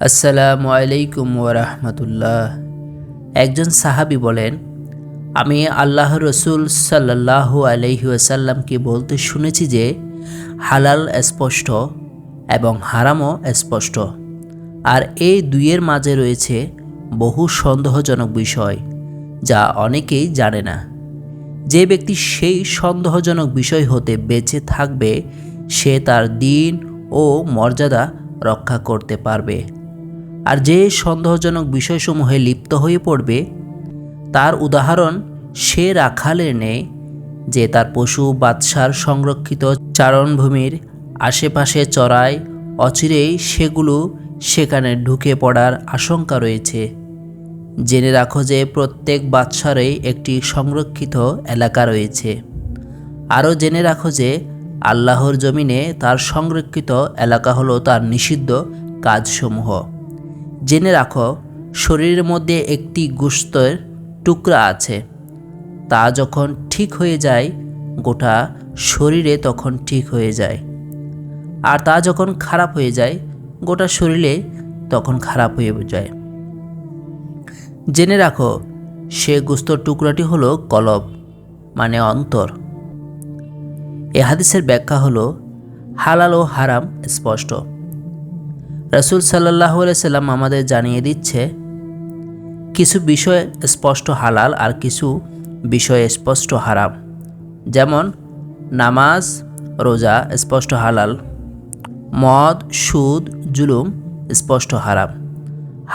আসসালামু আলাইকুম ওরহমতুল্লাহ। একজন সাহাবী বলেন, আমি আল্লাহ রসুল সাল্লাল্লাহু আলাইহি ওয়াসাল্লামকে বলতে শুনেছি যে হালাল স্পষ্ট এবং হারামও স্পষ্ট, আর এই দুইয়ের মাঝে রয়েছে বহু সন্দেহজনক বিষয় যা অনেকেই জানে না। যে ব্যক্তি সেই সন্দেহজনক বিষয় হতে বেঁচে থাকবে সে তার দ্বীন ও মর্যাদা রক্ষা করতে পারবে, আর যে সন্দেহজনক বিষয়সমূহে লিপ্ত হয়ে পড়বে তার উদাহরণ সে রাখালের নেই যে তার পশু বাদশার সংরক্ষিত চারণভূমির আশেপাশে চড়ায়, অচিরেই সেগুলো সেখানে ঢুকে পড়ার আশঙ্কা রয়েছে। জেনে রাখো যে প্রত্যেক বাদশারই একটি সংরক্ষিত এলাকা রয়েছে। আরও জেনে রাখো যে আল্লাহর জমিনে তার সংরক্ষিত এলাকা হলো তার নিষিদ্ধ কাজসমূহ। জেনে রাখো শরীরের মধ্যে একটি গোশতের টুকরা আছে, তা যখন ঠিক হয়ে যায় গোটা শরীরে তখন ঠিক হয়ে যায়, আর তা যখন খারাপ হয়ে যায় গোটা শরীরে তখন খারাপ হয়ে যায়। জেনে রাখো সে গোশতের টুকরাটি হলো কলব, মানে অন্তর। এ হাদিসের ব্যাখ্যা হলো হালাল ও হারাম স্পষ্ট। রাসূল সাল্লাল্লাহু আলাইহি সাল্লাম আমাদের জানিয়ে দিচ্ছে কিছু বিষয় স্পষ্ট হালাল আর কিছু বিষয় স্পষ্ট হারাম। যেমন নামাজ রোজা স্পষ্ট হালাল, মদ সুদ জুলুম স্পষ্ট হারাম।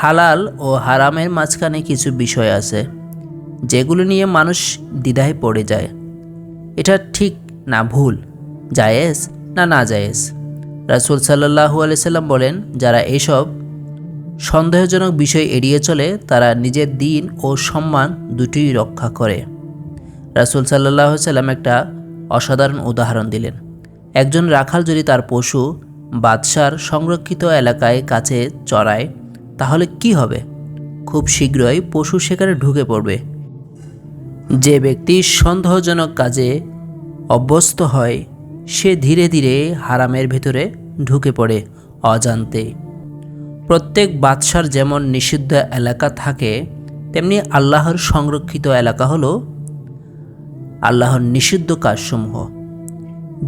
হালাল ও হারামের মাঝখানে কিছু বিষয় আছে যেগুলো নিয়ে মানুষ দ্বিধায় পড়ে যায়, এটা ঠিক না ভুল, জায়েজ না না জায়েজ। রাসূল সাল্লাল্লাহু আলাইহি সাল্লাম বলেন, যারা এসব সন্দেহজনক বিষয় এড়িয়ে চলে তারা নিজের দ্বীন ও সম্মান দুটিই রক্ষা করে। রাসূল সাল্লাল্লাহু আলাইহি সাল্লাম একটা অসাধারণ উদাহরণ দিলেন। একজন রাখাল যদি তার পশু বাদশার সংরক্ষিত এলাকায় কাছে চড়ায় তাহলে কি হবে? খুব শীঘ্রই পশু সেখানে ঢুকে পড়বে। যে ব্যক্তি সন্দেহজনক কাজে অভ্যস্ত হয় সে ধীরে ধীরে হারামের ভেতরে ঢুকে পড়ে অজান্তে। প্রত্যেক বাদশার যেমন নিষিদ্ধ এলাকা থাকে তেমনি আল্লাহর সংরক্ষিত এলাকা হলো আল্লাহর নিষিদ্ধ কাজসমূহ।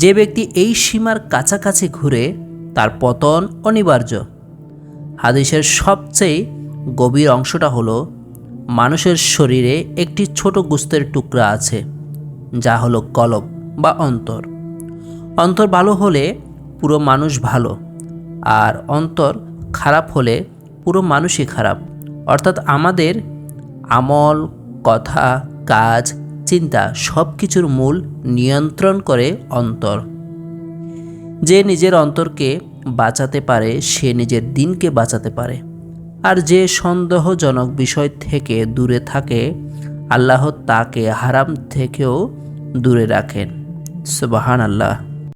যে ব্যক্তি এই সীমার কাছাকাছি ঘুরে তার পতন অনিবার্য। হাদিসের সবচেয়ে গভীর অংশটা হলো মানুষের শরীরে একটি ছোট গোশতের টুকরা আছে যা হলো কলব বা অন্তর। অন্তর ভালো হলে পুরো মানুষ ভালো, আর অন্তর খারাপ হলে পুরো মানুষই খারাপ। অর্থাৎ আমাদের আমল, কথা, কাজ, চিন্তা সব কিছুর মূল নিয়ন্ত্রণ করে অন্তর। যে নিজের অন্তরকে বাঁচাতে পারে সে নিজের দ্বীনকে বাঁচাতে পারে, আর যে সন্দেহজনক বিষয় থেকে দূরে থাকে আল্লাহ তাকে হারাম থেকেও দূরে রাখেন। সুবহানাল্লাহ।